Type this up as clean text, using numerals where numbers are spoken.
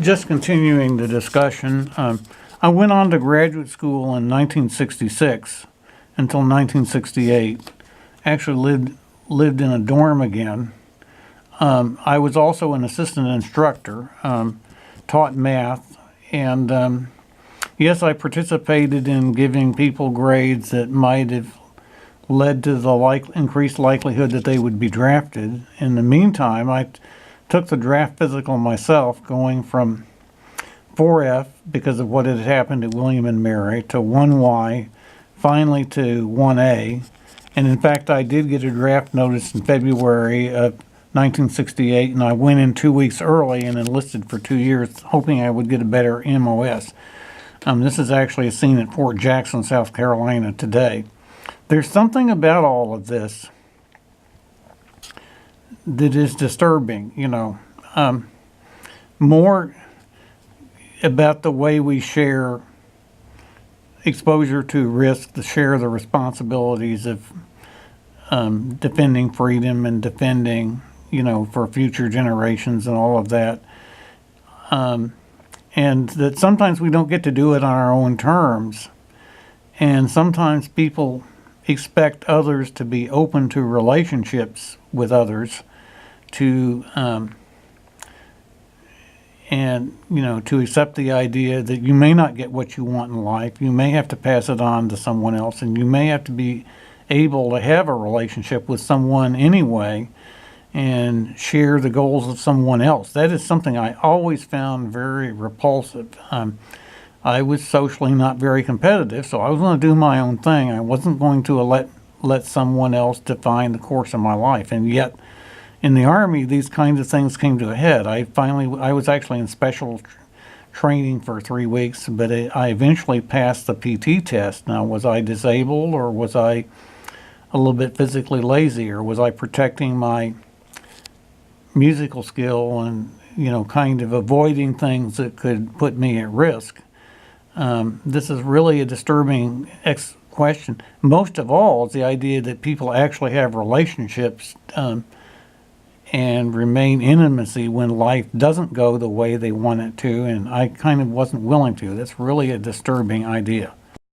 just continuing the discussion, I went on to graduate school in 1966 until 1968. Actually lived in a dorm again. I was also an assistant instructor, taught math, and yes, I participated in giving people grades that might have led to the increased likelihood that they would be drafted. In the meantime, I took the draft physical myself, going from 4F because of what had happened at William and Mary to 1Y, finally to 1A. And in fact, I did get a draft notice in February of 1968, and I went in 2 weeks early and enlisted for 2 years, hoping I would get a better MOS. This is actually a scene at Fort Jackson, South Carolina today. There's something about all of this that is disturbing, more about the way we share exposure to risk, to share the responsibilities of defending freedom and defending, for future generations and all of that. And that sometimes we don't get to do it on our own terms. And sometimes people expect others to be open to relationships with others, to to accept the idea that you may not get what you want in life. You may have to pass it on to someone else, and you may have to be able to have a relationship with someone anyway and share the goals of someone else. That is something I always found very repulsive. I was socially not very competitive, so I was going to do my own thing. I wasn't going to let someone else define the course of my life. And yet, in the Army, these kinds of things came to a head. I was actually in special training for 3 weeks, but I eventually passed the PT test. Now, was I disabled, or was I a little bit physically lazy, or was I protecting my musical skill and, kind of avoiding things that could put me at risk? This is really a disturbing question. Most of all is the idea that people actually have relationships and remain intimacy when life doesn't go the way they want it to, and I kind of wasn't willing to. That's really a disturbing idea.